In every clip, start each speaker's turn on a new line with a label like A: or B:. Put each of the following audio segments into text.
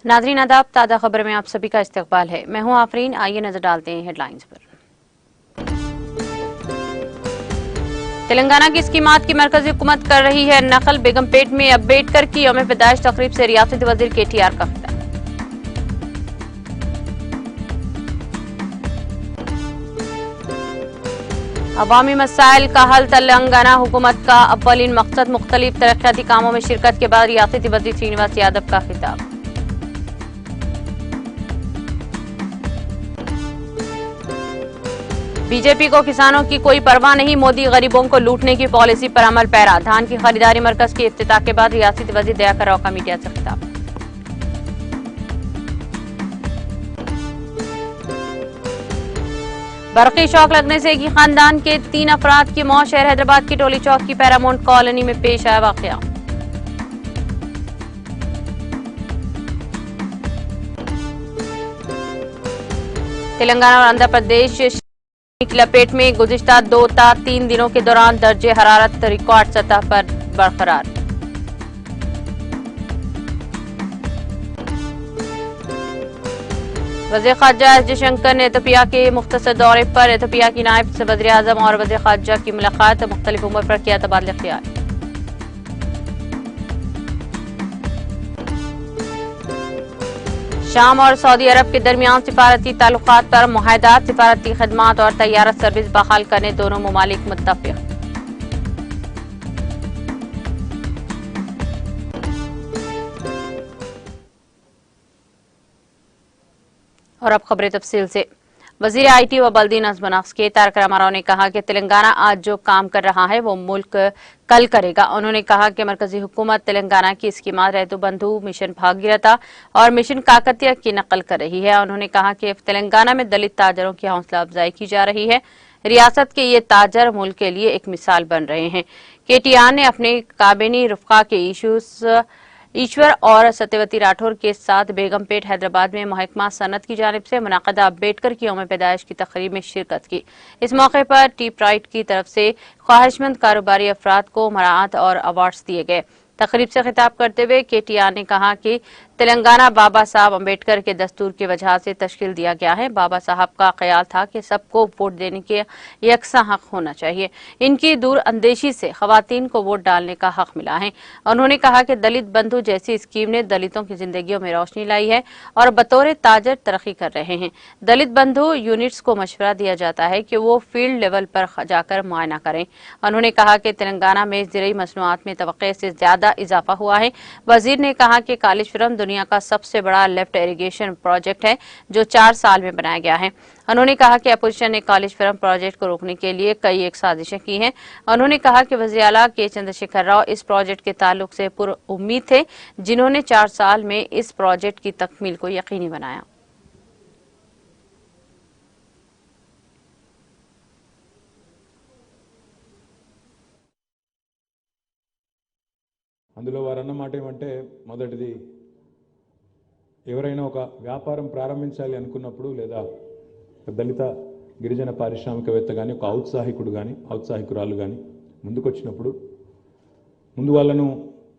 A: नाज़रीन आदाब, ताज़ा खबर में आप सभी का इस्तकबाल है। मैं हूं आफरीन। आइए नजर डालते हैं हेडलाइंस पर। तेलंगाना की स्कीमात की मरकजी हुकूमत कर रही है नकल। बेगमपेट में अम्बेडकर की यौम पैदाइश तकरीब से रियासती वजीर KTR का खिताब। अवामी मसाइल का हल तेलंगाना हुकूमत का अव्वलीन मकसद। मुख्तलिफ तरक्याती कामों में शिरकत के बाद रियासती वजीर श्रीनिवास यादव का खिताब। बीजेपी को किसानों की कोई परवाह नहीं। मोदी गरीबों को लूटने की पॉलिसी पर अमल पैरा। धान की खरीदारी मरकज के इफ्तिताह के बाद रियासती वजीर दयाकर राव का मीडिया से खिताब। बरकी शौक लगने से एक ही खानदान के 3 अफराद की मौत। शहर हैदराबाद की टोली चौक की पैरामाउंट कॉलोनी में पेश आया वाकया। तेलंगाना और आंध्र प्रदेश की लपेट में गुज़िश्ता 2 ta 3 दिनों के दौरान दर्जे हरारत रिकॉर्ड सतह पर बरकरार। वज़ीर ख़ारजा S जयशंकर ने एथियोपिया के मुख्तसर दौरे पर एथियोपिया की नायब वज़ीर आज़म और वज़ीर ख़ारजा की मुलाकात। मुख्तलिफ उमूर पर किया तबादला ख्याल। शाम और सऊदी अरब के दरमियान सिफारती ताल्लुकात पर मुआहदात। सिफारती खदमात और तैयारत सर्विस बहाल करने दोनों ममालिक मुत्तफ़िक़। और अब खबरें तफसील से। वज़ीर IT व बल्दी नज़्म नक्श के तारक रामाराव ने कहा कि तेलंगाना आज जो काम कर रहा है वो मुल्क कल करेगा। उन्होंने कहा कि मरकजी हुकूमत तेलंगाना की स्कीमात रैतु बंधु, मिशन भागीरथा और मिशन काकतिया की नकल कर रही है। उन्होंने कहा कि तेलंगाना में दलित ताजरों की हौसला अफजाई की जा रही है। रियासत के ये ताजर मुल्क के लिए एक मिसाल बन रहे हैं। KTR ने अपने काबिनी रुफ़का के ईश्वर और सत्यवती राठौर के साथ बेगमपेट हैदराबाद में महकमा सनत की जानिब से मुनाक़दा अम्बेडकर की यौम पैदाइश की तकरीब में शिरकत की। इस मौके पर टी प्राइड की तरफ से ख्वाहिशमंद कारोबारी अफराद को मराआत और अवार्ड्स दिए गए। तकरीब से खिताब करते हुए KTR ने कहा कि तेलंगाना बाबा साहब अम्बेडकर के दस्तूर की वजह से तश्कील दिया गया है। बाबा साहब का ख्याल था कि सबको वोट देने के यकसा हक होना चाहिए। इनकी दूर अंदेशी से खवातीन को वोट डालने का हक मिला है। उन्होंने कहा कि दलित बंधु जैसी स्कीम ने दलितों की जिंदगियों में रोशनी लाई है और बतौर ताजर तरक्की कर रहे हैं। दलित बंधु यूनिट्स को मशवरा दिया जाता है कि वो फील्ड लेवल पर जाकर मुआयना करें। उन्होंने कहा कि तेलंगाना में ज़राई मसनूआत में तवक्के से ज्यादा इजाफा हुआ है। वजीर ने कहा कि कालेश्वरम दुनिया का सबसे बड़ा लिफ्ट इरिगेशन प्रोजेक्ट है जो 4 साल में बनाया गया है। उन्होंने कहा कि अपोजिशन ने कालेश्वरम प्रोजेक्ट को रोकने के लिए कई एक साजिशें की हैं। उन्होंने कहा कि वज़ीर आला के चंद्रशेखर राव इस प्रोजेक्ट के ताल्लुक से पुरउम्मीद थे, जिन्होंने 4 साल में इस प्रोजेक्ट की तकमील को यकीनी बनाया।
B: అందులో వారు అన్న మాట ఏమంటే మొదటిది ఎవరైనా ఒక వ్యాపారం ప్రారంభించాలి అనుకున్నప్పుడు లేదా దళిత గిరిజన పారిశ్రామికవేత్త కానీ ఒక ఔత్సాహికుడు కానీ ఔత్సాహికురాలు కానీ ముందుకొచ్చినప్పుడు ముందు వాళ్ళను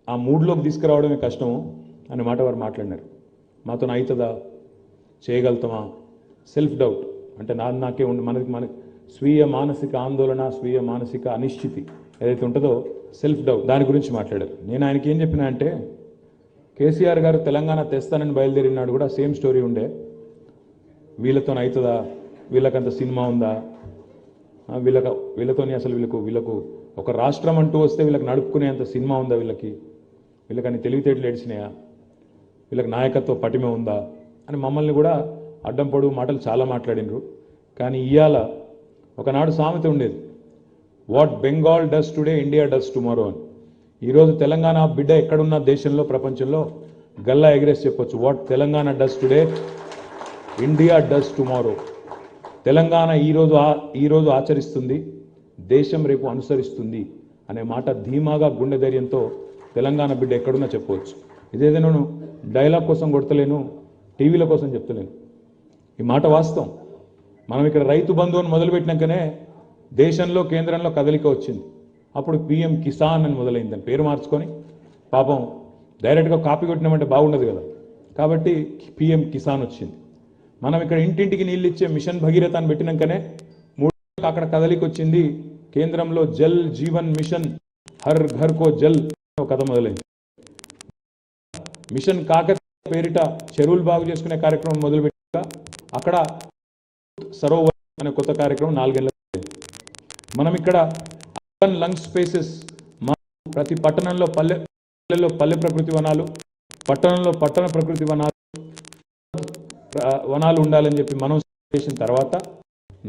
B: ఆ మూడ్లోకి తీసుకురావడమే కష్టము అనే మాట వారు మాట్లాడినారు. మాతో అవుతుందా, చేయగలుగుతామా, సెల్ఫ్ డౌట్ అంటే నాకే ఉండి మన స్వీయ మానసిక ఆందోళన, స్వీయ మానసిక అనిశ్చితి ఏదైతే ఉంటుందో సెల్ఫ్ డౌట్, దాని గురించి మాట్లాడారు. నేను ఆయనకి ఏం చెప్పినా అంటే కేసీఆర్ గారు తెలంగాణ తెస్తానని బయలుదేరినాడు కూడా సేమ్ స్టోరీ ఉండే. వీళ్ళతో అవుతుందా, వీళ్ళకంత సినిమా ఉందా, వీళ్ళతోని అసలు వీళ్ళకు ఒక రాష్ట్రం అంటూ వస్తే వీళ్ళకి నడుపుకునేంత సినిమా ఉందా, వీళ్ళకని తెలివితేటలు ఏడిచినాయా, వీళ్ళకి నాయకత్వ పటిమ ఉందా అని మమ్మల్ని కూడా అడ్డం పొడుగు మాటలు చాలా మాట్లాడినరు. కానీ ఇవాళ ఒకనాడు సామెత ఉండేది, what Bengal does today India does tomorrow అని. ఈరోజు తెలంగాణ బిడ్డ ఎక్కడున్న దేశంలో ప్రపంచంలో గల్లా ఎగరేసి చెప్పొచ్చు, what Telangana does today India does tomorrow. Telangana ఈరోజు ఆచరిస్తుంది, దేశం రేపు అనుసరిస్తుంది అనే మాట ధీమాగా గుండె ధైర్యంతో తెలంగాణ బిడ్డ ఎక్కడున్నా చెప్పవచ్చు. ఇదేదో నేను డైలాగ్ కోసం కొడతలేను, టీవీల కోసం చెప్తలేను, ఈ మాట వాస్తవం. మనం ఇక్కడ రైతు బంధు అని మొదలుపెట్టినాకనే దేశంలో కేంద్రంలో కదలిక వచ్చింది. అప్పుడు PM కిసాన్ అని మొదలైందని పేరు మార్చుకొని పాపం డైరెక్ట్గా కాపీ కొట్టినామంటే బాగుండదు కదా. కాబట్టి పిఎం కిసాన్ వచ్చింది. మనం ఇక్కడ ఇంటింటికి నీళ్ళు ఇచ్చే మిషన్ భగీరథ అని పెట్టినాకనే 3 అక్కడ కదలికి వచ్చింది. కేంద్రంలో జల్ జీవన్ మిషన్ హర్ ఘర్ కో జల్ ఒక కథ మొదలైంది. మిషన్ కాకతీయ పేరిట చెరువులు బాగు చేసుకునే కార్యక్రమం మొదలుపెట్టాక అక్కడ సరోవర్ అనే కొత్త కార్యక్రమం 4 ఏళ్ల మనం ఇక్కడ అర్బన్ లంగ్ స్పేసెస్ ప్రతి పట్టణంలో పల్లెల్లో పల్లె ప్రకృతి వనాలు, పట్టణంలో పట్టణ ప్రకృతి వనాలు ఉండాలని చెప్పి మనం చేసిన తర్వాత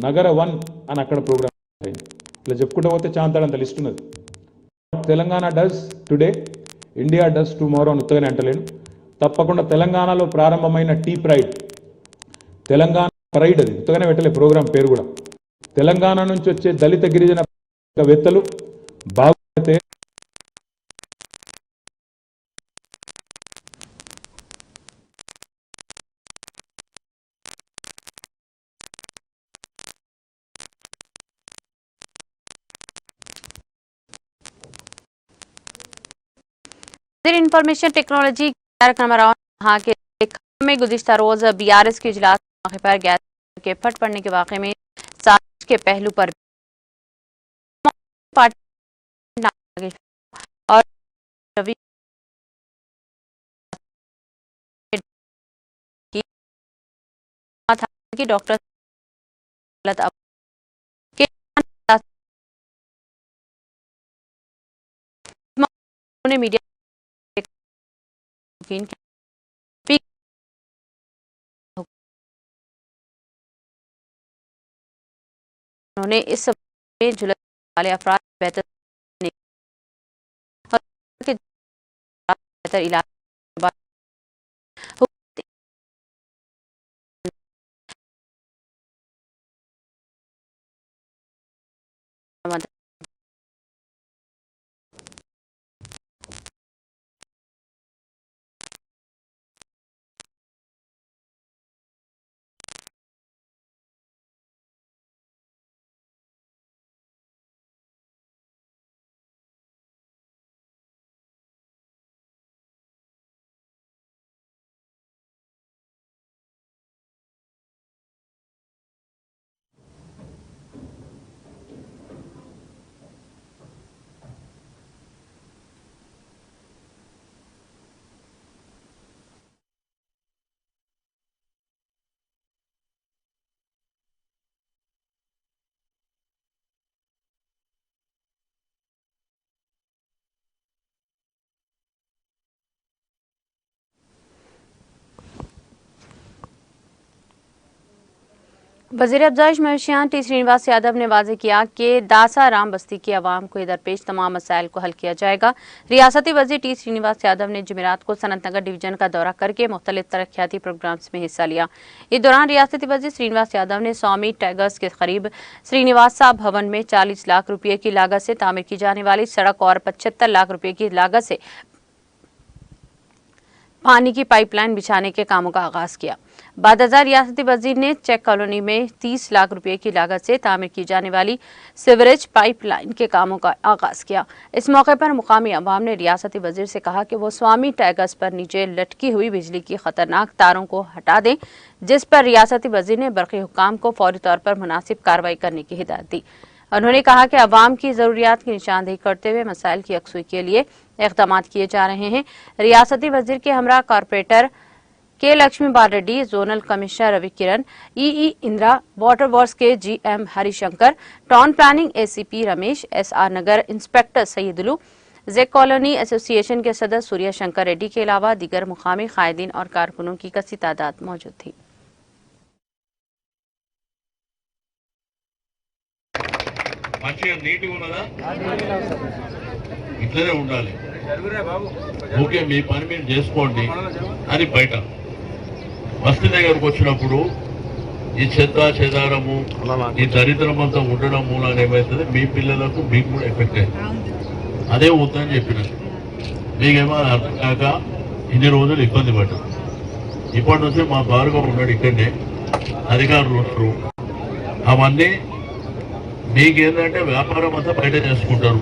B: నగర 1 అని అక్కడ ప్రోగ్రామ్ అయింది. ఇలా చెప్పుకుంటూ పోతే చాంతాడంత లిస్ట్ ఉన్నది. Telangana does today, India does tomorrow అని ఉత్తగానే అంటలేను. తప్పకుండా తెలంగాణలో ప్రారంభమైన టీ ప్రైడ్, తెలంగాణ ప్రైడ్, అది ఉత్తగానే పెట్టలే ప్రోగ్రాం పేరు కూడా. తెలంగాణ నుంచి వచ్చే దళిత గిరిజన వేత్తలు బాగుపడితే
A: इंफॉर्मेशन टेक्नोलॉजी कार्यक्रम कहा कि में गुज़िश्ता रोज बीआरएस के इजलास मौके पर गैस के फट पड़ने के वाक़े में साजिश के पहलू पर पार्टी और रवि की डॉक्टर ने मीडिया उन्होंने इस में झुलस वाले अफराद बेहतर इलाज वज़ीर अफ़ज़ाइश मवेशियात टी श्रीनिवास यादव ने वाज़ेह किया कि दासा राम बस्ती की आवाम को दरपेश तमाम मसाइल को हल किया जाएगा। रियासती वज़ीर टी श्रीनिवास यादव ने जुमेरात को सनत नगर डिवीजन का दौरा करके मुख्तलिफ तरक्याती प्रोग्राम्स में हिस्सा लिया। इस दौरान रियासती वज़ीर श्रीनिवास यादव ने स्वामी टाइगर्स के करीब श्रीनिवासा भवन में 40 लाख रुपये की लागत से तामीर की जाने वाली सड़क और 75 लाख रुपये की लागत से पानी की पाइपलाइन बिछाने के कामों का आगाज किया। बाद रियासती वजीर ने चेक कॉलोनी में 30 लाख रुपए की लागत से तामीर की जाने वाली सीवरेज पाइपलाइन के कामों का आगाज किया। इस मौके पर मुकामी अवाम ने रियासती वजीर से कहा कि वो स्वामी टाइगर्स पर नीचे लटकी हुई बिजली की खतरनाक तारों को हटा दें, जिस पर रियासती वजीर ने बरक़ी हुक्काम को फौरी तौर पर मुनासिब कार्रवाई करने की हिदायत दी। उन्होंने कहा कि अवाम की जरूरियात की निशानदेही करते हुए मसाइल की यकसुई के लिए इक़दाम किए जा रहे हैं। रियासती वजीर के हमरा कॉरपोरेटर के लक्ष्मी बाल रेड्डी, जोनल कमिश्नर रवि किरण, ई इंदिरा, वाटर वर्क्स के GM Harishankar, town planning ACP Ramesh, SR नगर इंस्पेक्टर सईदुलू, जेक कॉलोनी एसोसिएशन के सदस्य सूर्य शंकर रेड्डी के अलावा दीगर मुकामी कायदीन और कारकुनों की कसी तादाद मौजूद थी।
C: ఇట్లనే ఉండాలి. ఓకే, మీ పని మీరు చేసుకోండి అని బయట బస్తీ దగ్గరకు వచ్చినప్పుడు ఈ చెత్త చెదారము ఈ దరిద్రం అంతా ఉండడం మూలాన ఏమవుతుంది, మీ పిల్లలకు మీకు కూడా ఎఫెక్ట్ అవుతుంది. అదే వద్దని చెప్పిన మీకేమో అర్థం కాక ఇన్ని రోజులు ఇబ్బంది పడ్డారు. ఇప్పటి నుంచి మా భార్గవ్ ఉన్నాడు ఇక్కడనే, అధికారులు ఉన్నారు. అవన్నీ మీకేంటంటే వ్యాపారం అంతా బయట చేసుకుంటారు,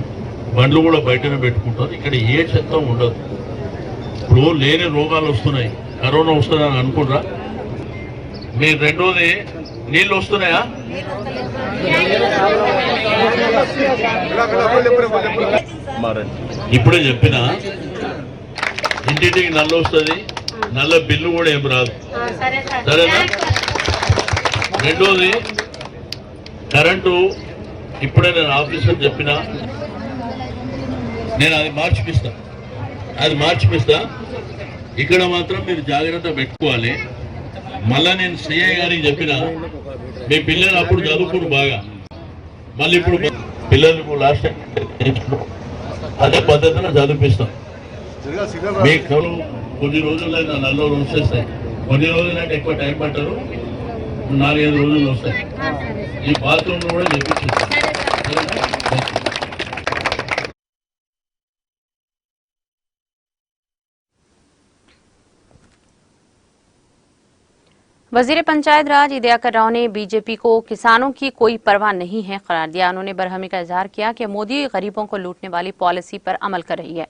C: బండ్లు కూడా బయటనే పెట్టుకుంటారు. ఇక్కడ ఏ చెత్త ఉండదు. ఇప్పుడు లేని రోగాలు వస్తున్నాయి, కరోనా వస్తుందని అనుకుంటారా? మీరు రెండోది నీళ్ళు వస్తున్నాయా? ఇప్పుడే చెప్పిన ఇంటింటికి నల్ల వస్తుంది, నల్ల బిల్లు కూడా ఏం రాదు. సరేనా? రెండోది కరెంటు ఇప్పుడే నేను ఆఫీసర్ చెప్పిన, నేను అది మార్చిపిస్తా. ఇక్కడ మాత్రం మీరు జాగ్రత్త పెట్టుకోవాలి. మళ్ళా నేను సిఐ గారికి చెప్పిన, మీ పిల్లలు అప్పుడు చదువుకుని బాగా, మళ్ళీ ఇప్పుడు పిల్లలకు లాస్ట్ టైం అదే పద్ధతిలో చదివిపిస్తాం. మీకు కొన్ని రోజులైనా నల్ల రోజులు వచ్చేస్తాయి, కొన్ని రోజులైనా ఎక్కువ టైం పట్టారు, 4-5 రోజులు వస్తాయి. ఈ బాత్రూమ్ కూడా చెప్పించేస్తాం.
A: वजीर पंचायत राज इदियाकर राव ने बीजेपी को किसानों की कोई परवाह नहीं है करार दिया। उन्होंने बरहमी का इजहार किया कि मोदी गरीबों को लूटने वाली पॉलिसी पर अमल कर रही है।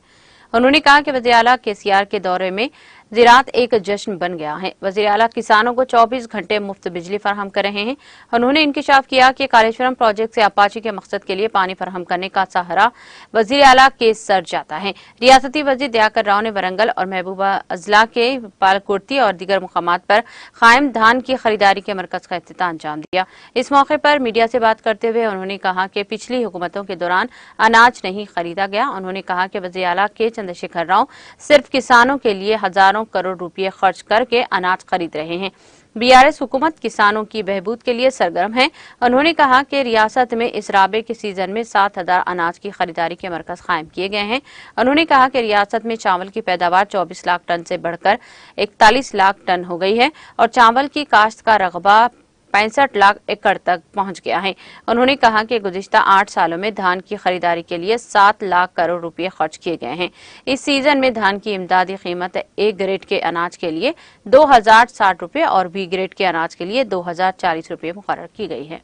A: उन्होंने कहा कि वज़ीर आला केसीआर के दौरे में ज़राअत एक जश्न बन गया है। वज़ीर आला किसानों को 24 घंटे मुफ्त बिजली फराहम कर रहे हैं। उन्होंने इंकिशाफ किया कि कालेश्वरम प्रोजेक्ट से अपाची के मकसद के लिए पानी फराहम करने का सहारा वज़ीर आला के सर जाता है। रियासती वज़ीर इदियाकर राव ने वरंगल और महबूबा अजला के पालकुर्ती और दीगर मुकामात पर कायम धान की खरीदारी के मरकज का इफ्तिताह अंजाम दिया। इस मौके पर मीडिया से बात करते हुए उन्होंने कहा कि पिछली हुकूमतों के दौरान अनाज नहीं खरीदा गया। उन्होंने कहा कि वज़ीर आला के चंद्रशेखर राव सिर्फ किसानों के लिए हजारों करोड़ रुपए खर्च करके अनाज खरीद रहे हैं। बीआरएस हुकूमत किसानों की बहबूद के लिए सरगर्म है। उन्होंने कहा कि रियासत में इस राबे के सीजन में 7,000 अनाज की खरीदारी के मरकज कायम किए गए हैं। उन्होंने कहा कि रियासत में चावल की पैदावार 24 लाख टन से बढ़कर 41 लाख टन हो गई है और चावल की काश्त का रकबा 65 लाख एकड़ तक पहुंच गया है। उन्होंने कहा कि गुज़िश्ता 8 सालों में धान की खरीदारी के लिए 7 लाख करोड़ रुपए खर्च किए गए हैं। इस सीजन में धान की इमदादी कीमत ए ग्रेड के अनाज के लिए 2,060 रुपए और बी ग्रेड के अनाज के लिए 2,040 रुपए मुकर्रर की गई है।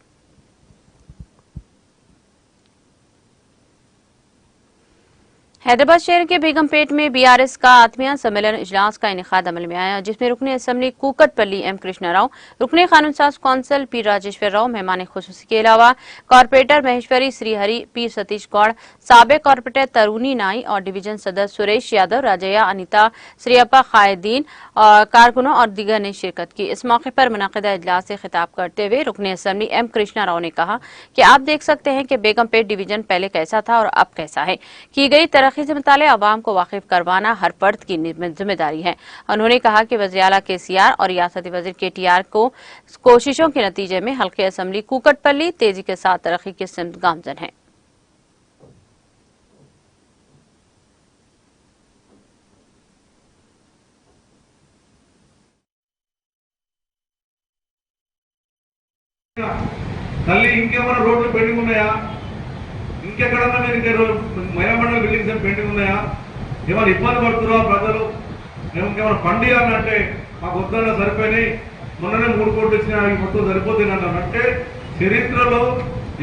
A: हैदराबाद शहर के बेगमपेट में बीआरएस का आत्मीय सम्मेलन इजलास का इनेकाद अमल में आया, जिसमें रुकने असम्बली कूकटपल्ली एम कृष्णा राव, रुकने कानून साज कौंसिल पी राजेश्वर राव, मेहमान खुसूसी के अलावा कॉर्पोरेटर महेश्वरी श्रीहरि, पी सतीश गौड़, साबिक कॉर्पोरेटर तरुणी नाई और डिवीजन सदस्य सुरेश यादव, राजया अनिता, श्रीअप्पा कायदीन और कारकुनों और दीगर ने शिरकत की। इस मौके पर मुनाकिदा इजलास से खिताब करते हुए रुकने असम्बली एम कृष्णा राव ने कहा कि आप देख सकते हैं कि बेगमपेट डिवीजन पहले कैसा था और अब कैसा है। की गई तरक्की से मुताले अवाम को वाकिफ करवाना हर फर्द की जिम्मेदारी है। उन्होंने कहा कि वज़ीर आला केसीआर और रियासती वज़ीर केटीआर को कोशिशों के नतीजे में हल्के असम्बली कूकटपल्ली तेजी के साथ तरक्की की सिमत गामजन है।
D: తల్లి ఇంకేమైనా రోడ్లు పెండింగ్ ఉన్నాయా? ఇంకెక్కడన్నా మీరు మయమండల బిల్డింగ్స్ పెండింగ్ ఉన్నాయా? ఏమైనా ఇబ్బంది పడుతున్నారా ప్రజలు? ఇంకేమైనా పండియాలంటే మాకు వద్దన్నా సరిపోయినాయి, మొన్ననే 3 కోట్లు ఇచ్చినా అవి మొత్తం సరిపోతుంది అంటే చరిత్రలో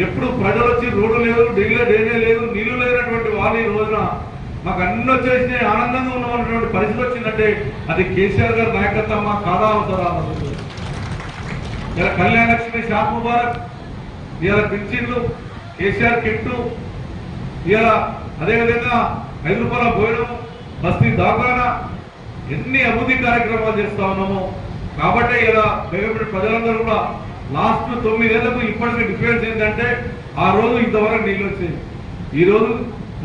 D: ఎప్పుడు ప్రజలు వచ్చి రోడ్డు లేదు, డ్రైనే లేదు, నీళ్లు లేనటువంటి వాళ్ళు ఈ రోజున మాకు అన్ని వచ్చేసినాయి, ఆనందంగా ఉన్నటువంటి పరిస్థితి వచ్చిందంటే అది కేసీఆర్ గారి నాయకత్వం మా కాదా అవుతారా? ఇలా కళ్యాణ లక్ష్మి, షాద్ ముబారక్, ఇలా పింఛన్లు, కేసీఆర్ కిట్టు, ఇలా అదేవిధంగా 5 రూపాయల భోజనం, బస్తీ దాఖానా, ఎన్ని అభివృద్ధి కార్యక్రమాలు చేస్తా ఉన్నాము. కాబట్టి ఇలా బేగంపేట ప్రజలందరూ కూడా లాస్ట్ 9 ఏళ్లకు ఇప్పటికీ డిఫరెన్స్ ఏంటంటే ఆ రోజు ఇంతవరకు నీళ్ళు వచ్చాయి, ఈ రోజు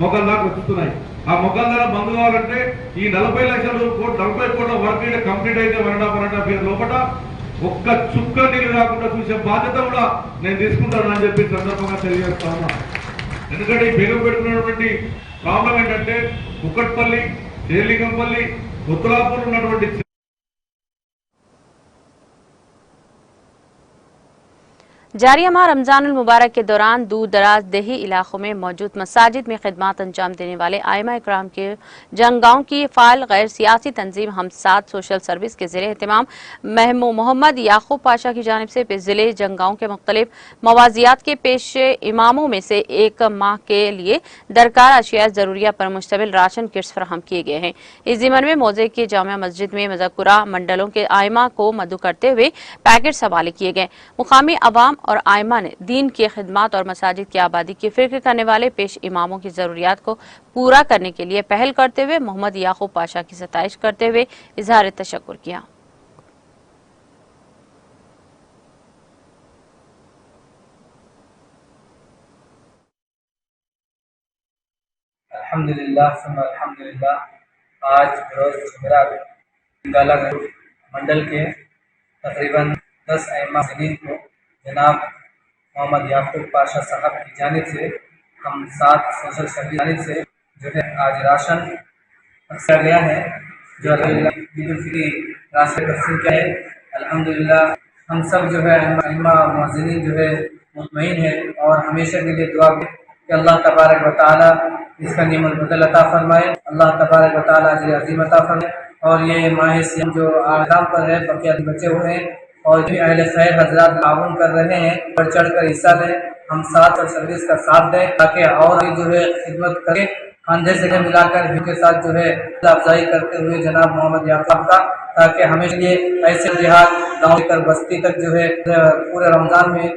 D: మొక్కల దాకా వచ్చుతున్నాయి. ఆ మొక్కల ధర బంద్ కావాలంటే ఈ 40 లక్షల కోట్లు 40 కోట్ల వర్క్ కంప్లీట్ అయితే 1.5 ఇయర్ లోపల ఒక్క చుక్క నీళ్ళు రాకుండా చూసే బాధ్యత కూడా నేను తీసుకుంటానని చెప్పి సందర్భంగా తెలియజేస్తా ఉన్నా. ఎందుకంటే ఈ బేగం పెట్టుకున్నటువంటి ప్రాబ్లం ఏంటంటే కుక్కట్పల్లి, చేర్లింగంపల్లి, ఉత్తరాపూర్ ఉన్నటువంటి
A: जारी माह रमजान मुबारक के दौरान दूर दराज देही इलाकों में मौजूद मसाजिद में खिदमात अंजाम देने वाले आइमा इकराम के जंगाओं की फाल गैर सियासी तंजीम हम साथ सोशल सर्विस के ज़ेरे एहतमाम मोहम्मद याकूब पाशा की जानिब से ज़िले जंगाओं के मुख्तलिफ मवाजियात के पेश इमामों में से एक माह के लिए दरकार अशिया ज़रूरिया पर मुश्तमिल राशन किट्स फराहम किए गए हैं। इस ज़िमन में मौजे की जामिया मस्जिद में मज़कुरा मंडलों के आइमा को मदु करते हुए पैकेट्स हवाले किए गए। मुकामी अवाम और आइमा ने दीन की खिदमत और मसाजिद की आबादी की फिक्र करने वाले पेश इमामों की जरूरियात को पूरा करने के लिए पहल करते हुए मोहम्मद याकूब पाशा की सताइश करते हुए इजहार तशक्कुर किया।
E: अल्हम्दुलिल्लाह आज रोज जुमेरात गालागढ़ मंडल के तकरीबन 10 अइम्मा को जनाब मोहम्मद याकूब पाशा साहब की जानिब से हम साथ सोशल सर्विस जानिब से जो है आज राशन किया गया है, जो अल्हम्दुलिल्लाह राशन तकसीम किया है। अल्हम्दुलिल्लाह हम सब जो है अइम्मा मुअज्जिनीन जो है मुतमईन है और हमेशा के लिए दुआ कि अल्लाह तबारक व तआला इसका नियमल बदल अता फरमाए, अल्लाह तबारक व तआला अजर अज़ीम अता फरमाए। और ये माह सियाम जो आगाम पर है बकिया बचे हुए हैं और भी अहले खैर हजरात ताउन कर रहे हैं, बढ़ चढ़ कर हिस्सा लें, हम साथ और सर्विस का साथ दें ताकि और भी जो है खिदमत करें, कंधे से मिलाकर इनके साथ जो है अफजाई करते हुए जनाब मोहम्मद याकूब का, ताकि हमें ये ऐसे जिहाद गाँव कर बस्ती तक जो है पूरे रमजान में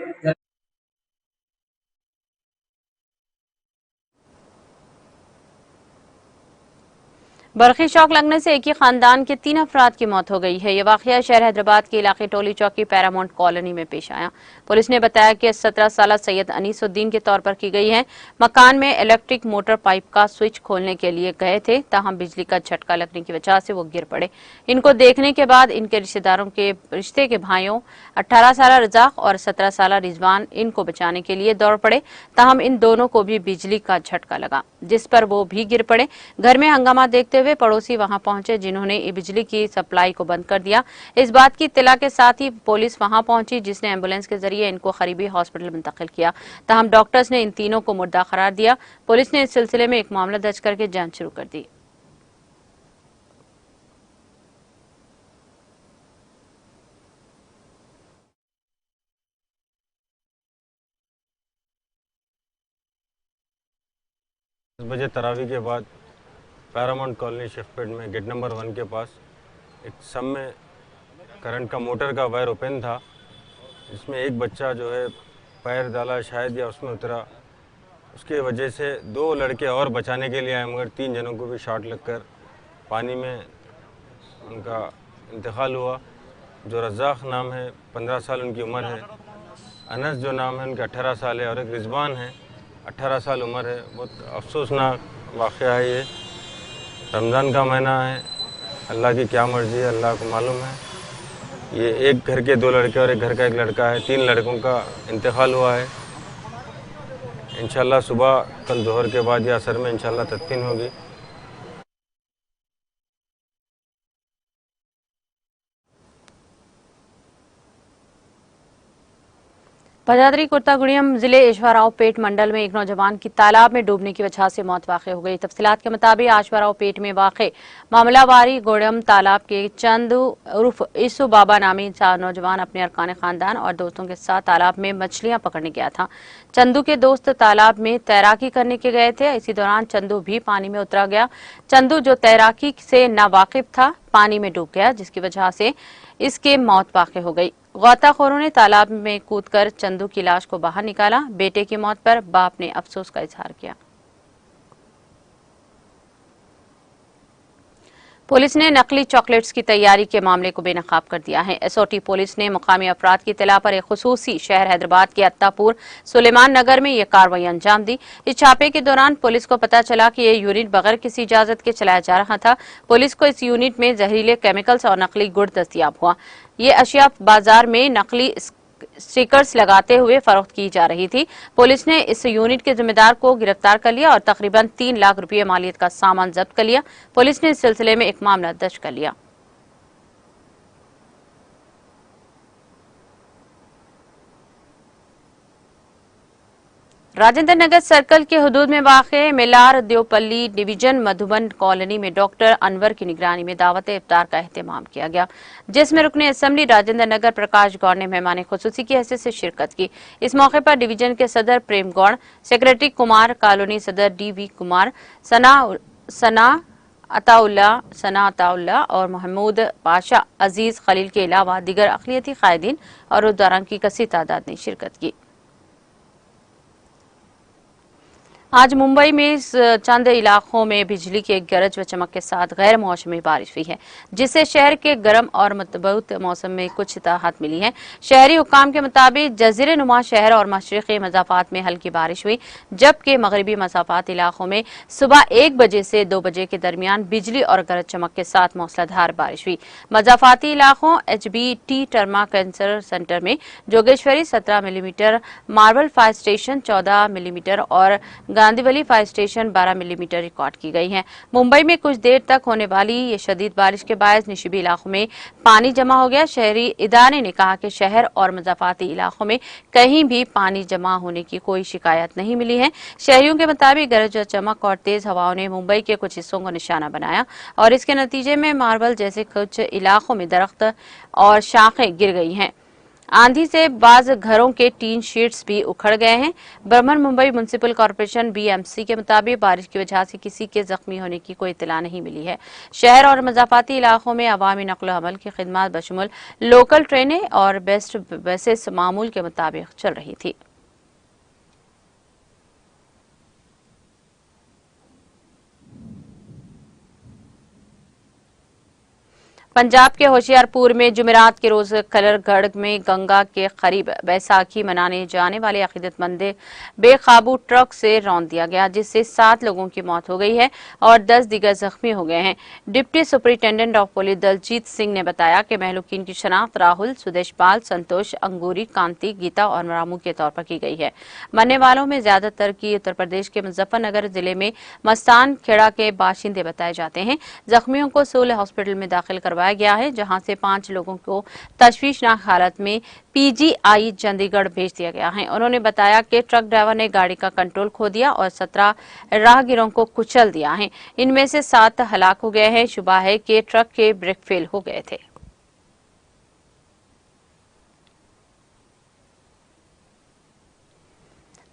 A: बरखी शॉक लगने से एक ही खानदान के 3 अफराद की मौत हो गई है। यह वाकया शहर हैदराबाद के इलाके टोली चौकी पैरामाउंट कॉलोनी में पेश आया। पुलिस ने बताया कि 17 साल सैयद अनीसुद्दीन के तौर पर की गई है। मकान में इलेक्ट्रिक मोटर पाइप का स्विच खोलने के लिए गए थे, ताहम बिजली का झटका लगने की वजह से वो गिर पड़े। इनको देखने के बाद इनके रिश्तेदारों के रिश्ते के भाइयों 18 साल रजाक और 17 साल रिजवान इनको बचाने के लिए दौड़ पड़े, ताहम इन दोनों को भी बिजली का झटका लगा, जिस पर वो भी गिर पड़े। घर में हंगामा देखते हुए पड़ोसी वहां पहुंचे, जिन्होंने बिजली की सप्लाई को बंद कर दिया। इस बात की इत्तला के साथ ही पुलिस वहां पहुंची, जिसने एम्बुलेंस के जरिए इनको करीबी हॉस्पिटल मुंतकिल किया। ताहम डॉक्टर्स ने इन तीनों को मुर्दा करार दिया। पुलिस ने इस सिलसिले में एक मामला दर्ज करके जांच शुरू कर दी।
F: बजे तरावी के बाद पैरामाउंट कॉलोनी शिफ्टपेट में गेट नंबर 1 के पास एक सब में करंट का मोटर का वायर ओपन था, जिसमें एक बच्चा जो है पैर डाला शायद या उसमें उतरा। उसके वजह से 2 लड़के और बचाने के लिए आए, मगर 3 जनों को भी शॉट लगकर पानी में उनका इंतकाल हुआ। जो रज़ाक नाम है 15 साल उनकी उम्र है, अनस जो नाम है उनका 18 साल है और एक रिजवान है 18 साल उम्र है। बहुत अफसोसनाक वाक़या है ये। रमज़ान का महीना है, अल्लाह की क्या मर्ज़ी है अल्लाह को मालूम है। ये एक घर के 2 लड़के और एक घर का 1 लड़का है, 3 लड़कों का इंतकाल हुआ है। इंशाल्लाह सुबह कल जोहर के बाद या असर में इंशाल्लाह तदफीन होगी।
A: भद्राद्री कुर्तागुड़ियम जिले ईश्वरराव पेट मंडल में एक नौजवान की तालाब में डूबने की वजह से मौत वाक़ हो गई। तफसीलात के मुताबिक ईश्वरराव पेट में वाक़ मामलावारी गोड़म तालाब के चंदू उर्फ ईसु बाबा नामी नौजवान अपने अरकान खानदान और दोस्तों के साथ तालाब में मछलियां पकड़ने गया था। चंदू के दोस्त तालाब में तैराकी करने के गए थे। इसी दौरान चंदू भी पानी में उतरा गया। चंदू जो तैराकी से नावाकिफ था पानी में डूब गया, जिसकी वजह से इसके मौत वाक़ हो गई। गौताखोरों ने तालाब में कूदकर चंदू की लाश को बाहर निकाला। बेटे की मौत पर बाप ने अफसोस का इजहार किया। पुलिस ने नकली चॉकलेट्स की तैयारी के मामले को बेनकाब कर दिया है। एसओटी पुलिस ने मुकामी अफराद की इत्तला पर एक खुसूसी शहर हैदराबाद के अत्तापुर सुलेमान नगर में यह कार्रवाई अंजाम दी। इस छापे के दौरान पुलिस को पता चला कि यह यूनिट बगैर किसी इजाजत के चलाया जा रहा था। पुलिस को इस यूनिट में जहरीले केमिकल्स और नकली गुड़ दस्तियाब हुआ। ये अशिया बाजार में नकली स्टिकर्स लगाते हुए फरोख्त की जा रही थी। पुलिस ने इस यूनिट के जिम्मेदार को गिरफ्तार कर लिया और तकरीबन 3 लाख रुपये मालियत का सामान जब्त कर लिया। पुलिस ने इस सिलसिले में एक मामला दर्ज कर लिया। राजेंद्र नगर सर्कल के हुदूद में वाक़े malar Devapalli division Madhuban colony में डॉक्टर अनवर की निगरानी में दावत इफ्तार का एहतमाम किया गया, जिसमें रुकने असेंबली राजेंद्र नगर प्रकाश गौड़ ने मेहमान खुसूसी की हैसियत से शिरकत की। इस मौके पर डिवीजन के सदर प्रेम गौड़, सेक्रेटरी कुमार, कॉलोनी सदर DV कुमार, सना अताउल्ला और महमूद पाशा अजीज खलील के अलावा दीगर अक़लियती कायदीन और उद्दारान की कसी तादाद ने शिरकत की। आज मुंबई में चंद इलाकों में बिजली की एक गरज व चमक के साथ गैर मौसमी बारिश हुई है, जिससे शहर के गर्म और मतबूत मौसम में कुछ राहत मिली है। शहरी हुक्काम के मुताबिक जजीरे नुमा शहर और मशरिकी मज़ाफ़ात में हल्की बारिश हुई, जबकि मगरबी मज़ाफ़ात इलाकों में सुबह 1 बजे से 2 बजे के दरमियान बिजली और गरज चमक के साथ मूसलाधार बारिश हुई। मज़ाफ़ाती इलाकों HBT टर्मा कैंसर सेंटर में Jogeshwari 17 millimetre, marble fire station 14 millimetre और गांधीवली फायर स्टेशन 12 मिलीमीटर रिकॉर्ड की गई है। मुंबई में कुछ देर तक होने वाली ये शदीद बारिश के बायस निशिबी इलाकों में पानी जमा हो गया। शहरी इदारे ने कहा कि शहर और मज़ाफ़ाती इलाकों में कहीं भी पानी जमा होने की कोई शिकायत नहीं मिली है। शहरियों के मुताबिक गरज चमक और तेज हवाओं ने मुंबई के कुछ हिस्सों को निशाना बनाया और इसके नतीजे में मार्बल जैसे कुछ इलाकों में दरख्त और शाखें गिर गई हैं। आंधी से बाज घरों के टीन शीट्स भी उखड़ गए हैं। बर्मन मुंबई म्युनिसिपल कॉर्पोरेशन BMC के मुताबिक बारिश की वजह से किसी के जख्मी होने की कोई इत्तला नहीं मिली है। शहर और मज़ाफ़ाती इलाकों में अवामी नक़्ल हमल की खिदमत बशमुल लोकल ट्रेनें और बेस्ट बसेस मामूल के मुताबिक चल रही थी। पंजाब के होशियारपुर में जुमेरात के रोज कलरगढ़ में गंगा के करीब बैसाखी मनाने जाने वाले अकीदतमंद बेकाबू ट्रक से रौंद दिया गया, जिससे 7 लोगों की मौत हो गई है और 10 दीगर जख्मी हो गए हैं। Deputy superintendent of police Daljeet Singh ने बताया कि महलूकीन की शनाख्त राहुल, सुदेशपाल, संतोष, अंगूरी, कांति, गीता और रामू के तौर पर की गई है। मरने वालों में ज्यादातर की उत्तर प्रदेश के मुजफ्फरनगर जिले में मस्तान खेड़ा के बाशिंदे बताए जाते हैं। जख्मियों को सिविल हॉस्पिटल में दाखिल करवाया गया है, जहां से 5 लोगों को तशवीशनाक हालत में PGI चंडीगढ़ भेज दिया गया है। उन्होंने बताया कि ट्रक ड्राइवर ने गाड़ी का कंट्रोल खो दिया और 17 राहगीरों को कुचल दिया है। इनमें से 7 हलाक हो गए हैं। शुबा है कि ट्रक के ब्रेक फेल हो गए थे।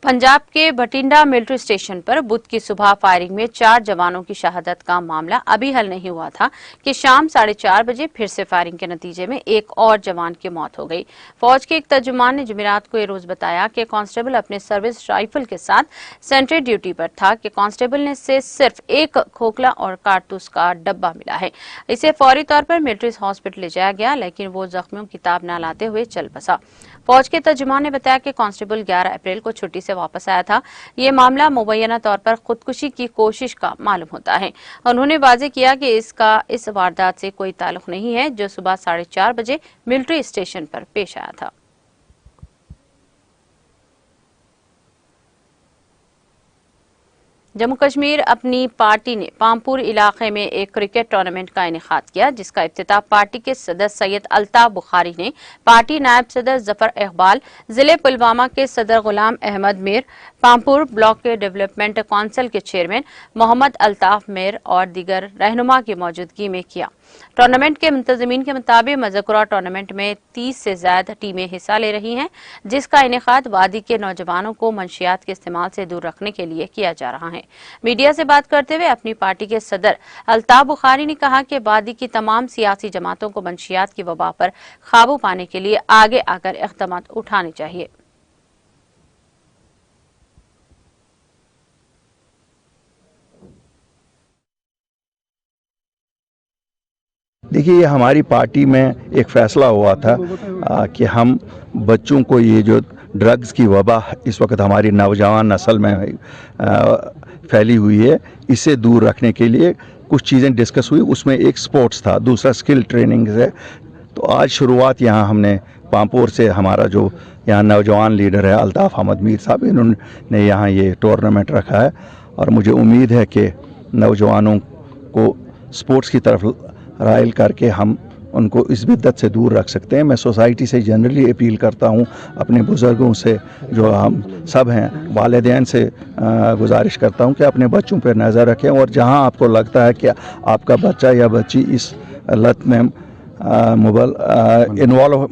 A: पंजाब के भटिंडा मिलिट्री स्टेशन पर बुध की सुबह फायरिंग में 4 जवानों की शहादत का मामला अभी हल नहीं हुआ था कि शाम 4:30 बजे फिर से फायरिंग के नतीजे में एक और जवान की मौत हो गई। फौज के एक तर्जुमान ने जुमेरात को ये रोज बताया कि कांस्टेबल अपने सर्विस राइफल के साथ सेंट्री ड्यूटी पर था कि कांस्टेबल ने से सिर्फ एक खोखला और कारतूस का डब्बा मिला है। इसे फौरी तौर पर मिलिट्री हॉस्पिटल ले जाया गया, लेकिन वो जख्मियों की ताब न लाते हुए चल बसा। फौज के तर्जुमान ने बताया कि कांस्टेबल 11 अप्रैल को छुट्टी से वापस आया था। ये मामला मुबैना तौर पर खुदकुशी की कोशिश का मालूम होता है। उन्होंने वाजे किया कि इसका इस वारदात से कोई ताल्लुक नहीं है जो सुबह 4:30 बजे मिलिट्री स्टेशन पर पेश आया था। जम्मू कश्मीर अपनी पार्टी ने पामपुर इलाके में एक क्रिकेट टूर्नामेंट का इनेकाद किया, जिसका इफ्तिताह पार्टी के सदर सैयद अल्ताफ बुखारी ने, पार्टी नायब सदर जफर इकबाल, जिले पुलवामा के सदर गुलाम अहमद मीर, पामपुर ब्लॉक के डेवलपमेंट काउंसिल के चेयरमैन मोहम्मद अल्ताफ मीर और दीगर रहनुमा की मौजूदगी में किया। टूर्नामेंट के मुंतजमीन के मुताबिक मज़कूरा टूर्नामेंट में 30 से ज्यादा टीमें हिस्सा ले रही हैं, जिसका इनेकाद वादी के नौजवानों को मंशियात के इस्तेमाल से दूर रखने के लिए किया जा रहा है। मीडिया से बात करते हुए अपनी पार्टी के सदर अल्ताफ बुखारी ने कहा कि वादी की तमाम सियासी जमातों को मंशियात की वबा पर काबू पाने के लिए आगे आकर इक़दाम उठाने चाहिए।
G: देखिए, ये हमारी पार्टी में एक फैसला हुआ था कि हम बच्चों को ये जो ड्रग्स की वबा इस वक्त हमारी नौजवान नस्ल में फैली हुई है, इससे दूर रखने के लिए कुछ चीज़ें डिस्कस हुई। उसमें एक स्पोर्ट्स था, दूसरा स्किल ट्रेनिंग है। तो आज शुरुआत यहाँ हमने पामपुर से, हमारा जो यहाँ नौजवान लीडर है अल्ताफ अहमद मीर साहब, इन्होंने यहाँ ये टूर्नामेंट रखा है और मुझे उम्मीद है कि नौजवानों को स्पोर्ट्स की तरफ राइल करके हम उनको इस बिद्दत से दूर रख सकते हैं। मैं सोसाइटी से जनरली अपील करता हूँ, अपने बुज़ुर्गों से, जो हम सब हैं, वालिदैन से गुजारिश करता हूँ कि अपने बच्चों पर नज़र रखें, और जहाँ आपको लगता है कि आपका बच्चा या बच्ची इस लत में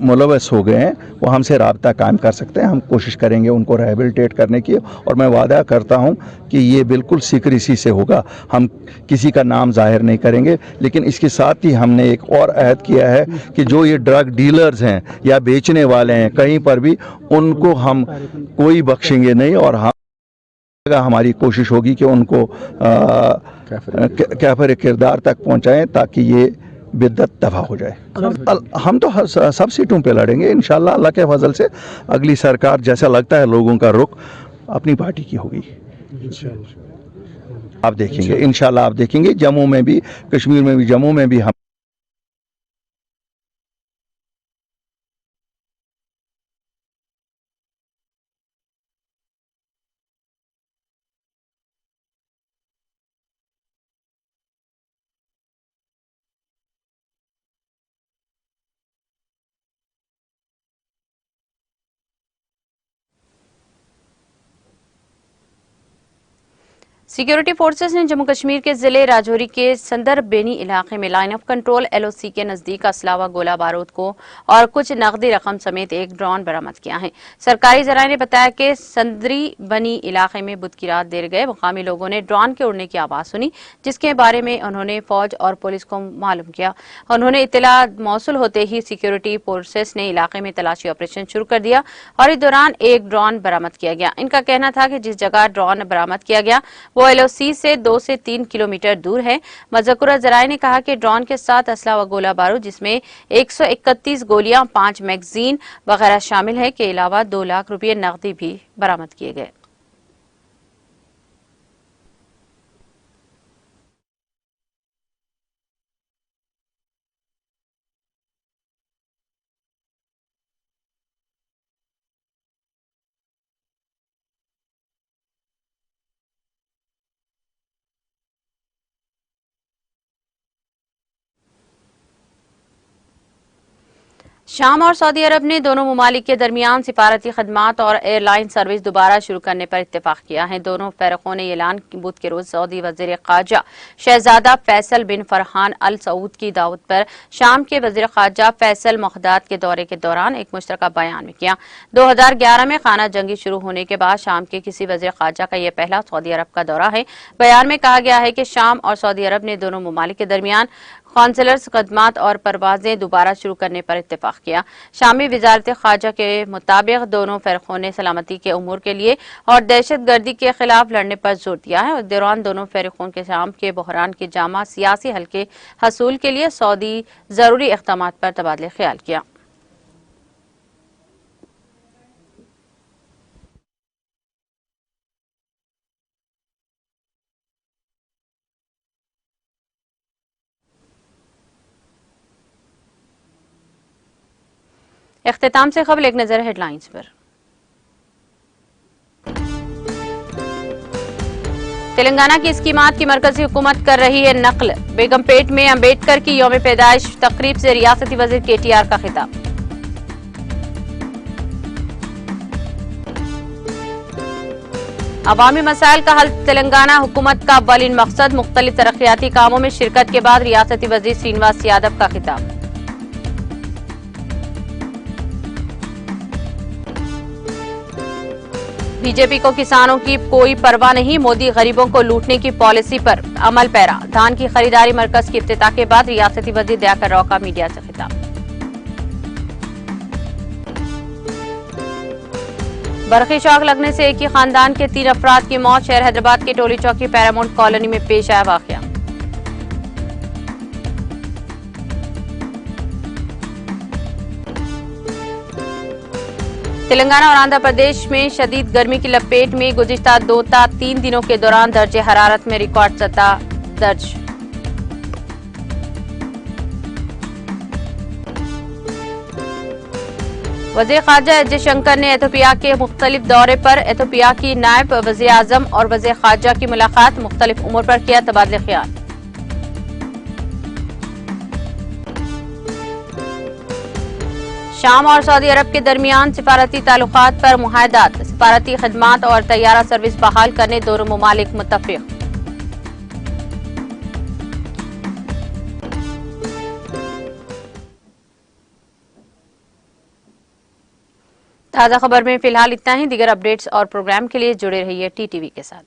G: मुलवस हो गए हैं, वो हमसे रब्ता कायम कर सकते हैं। हम कोशिश करेंगे उनको रिहेबिलिटेट करने की, और मैं वादा करता हूं कि ये बिल्कुल सीक्रेसी से होगा। हम किसी का नाम जाहिर नहीं करेंगे, लेकिन इसके साथ ही हमने एक और अहद किया है कि जो ये ड्रग डीलर्स हैं या बेचने वाले हैं, कहीं पर भी उनको हम कोई बख्शेंगे नहीं, और हमारी कोशिश होगी कि उनको कैफर किरदार तक पहुँचाएँ ताकि ये बिद्दत दफा हो जाए। हम तो सब सीटों पे लड़ेंगे इंशाल्लाह, अल्लाह के फजल से। अगली सरकार जैसा लगता है लोगों का रुख अपनी पार्टी की होगी, आप देखेंगे इंशाल्लाह। आप देखेंगे जम्मू में भी, कश्मीर में भी, जम्मू में भी हम
A: सिक्योरिटी फोर्सेस ने जम्मू कश्मीर के जिले राजौरी के संदरबेनी इलाके में लाइन ऑफ कंट्रोल LOC के नजदीक असलावा गोला बारूद को और कुछ नकदी रकम समेत एक ड्रोन बरामद किया है। सरकारी जराये ने बताया कि संदरबेनी इलाके में बुध की रात देर गए मुकामी लोगों ने ड्रोन के उड़ने की आवाज सुनी, जिसके बारे में उन्होंने फौज और पुलिस को मालूम किया। उन्होंने इत्तला मौसूल होते ही सिक्योरिटी फोर्सेस ने इलाके में तलाशी ऑपरेशन शुरू कर दिया और इस दौरान एक ड्रोन बरामद किया गया। इनका कहना था कि जिस जगह ड्रोन बरामद किया गया वो LOC से 2 से 3 किलोमीटर दूर है। मज़कूरा जराये ने कहा कि ड्रोन के साथ असला व गोला बारूद जिसमें 131 गोलियां, 5 मैगजीन वगैरह शामिल है के अलावा 2 लाख रुपये नकदी भी बरामद किए गए। शाम और सऊदी अरब ने दोनों ममालिक के दरमियान सिफारती खदमात और एयरलाइन सर्विस दोबारा शुरू करने पर इत्तेफाक किया है। दोनों फरीकों ने ऐलान बुध के रोज सऊदी वजीर खारजा शहजादा फैसल बिन फरहान अल सऊद की दावत पर शाम के वजीर खारजा फैसल मखदाद के दौरे के दौरान एक मुश्तरका बयान में किया। 2011 में खाना जंगी शुरू होने के बाद शाम के किसी वजीर खारजा का यह पहला सऊदी अरब का दौरा है। बयान में कहा गया है कि शाम और सऊदी अरब ने दोनों ममालिक के दरमियान कौंसलर्स खदमात और परवाजें दोबारा शुरू करने पर इत्तेफाक किया। शामी वजारत खारजा के मुताबिक दोनों फरीकों ने सलामती के उमूर के लिए और दहशत गर्दी के खिलाफ लड़ने पर जोर दिया है। इस दौरान दोनों फरीकों के शाम के बहरान के जामा सियासी हल के हसूल के लिए सऊदी जरूरी इक़दामात पर तबादले ख्याल किया। इख्तिताम से खबर एक नजर हेडलाइंस पर। तेलंगाना की स्कीमात की मरकजी हुकूमत कर रही है नकल। बेगमपेट में अंबेडकर की यौम पैदाइश तकरीब से रियासती वजीर KTR का खिताब। अवामी मसाइल का हल तेलंगाना हुकूमत का अव्वलीन मकसद। मुख्तलिफ तरक्याती कामों में शिरकत के बाद रियासती वजीर श्रीनिवास यादव का खिताब। बीजेपी को किसानों की कोई परवाह नहीं, मोदी गरीबों को लूटने की पॉलिसी पर अमल पैरा। धान की खरीदारी मरकज की इफ्तिताह के बाद रियासती वजीर दयाकर राव का मीडिया से खिताब। बरखी शॉक लगने से एक ही खानदान के 3 अफराद की मौत। शहर हैदराबाद के टोली चौकी पैरामाउंट कॉलोनी में पेश आया वाकया। तेलंगाना और आंध्र प्रदेश में शदीद गर्मी की लपेट में गुज़िश्ता 2 ता 3 दिनों के दौरान दर्जे हरारत में रिकॉर्ड सतह दर्ज। वज़ीर ख़ारजा एस जयशंकर ने एथोपिया के मुख्तलिफ दौरे पर एथोपिया की नायब वज़ीर आज़म और वज़ीर ख़ारजा की मुलाकात। मुख्तलिफ उमूर पर किया तबादले ख्याल। शाम और सऊदी अरब के दरमियान सिफारती ताल्लुकात पर मुआहदात, सिफारती खदमात और तैयारा सर्विस बहाल करने दोनों ममालिक मुत्तफिक। ताज़ा खबर में फिलहाल इतना ही। दीगर अपडेट्स और प्रोग्राम के लिए जुड़े रहिए टीटीवी के साथ।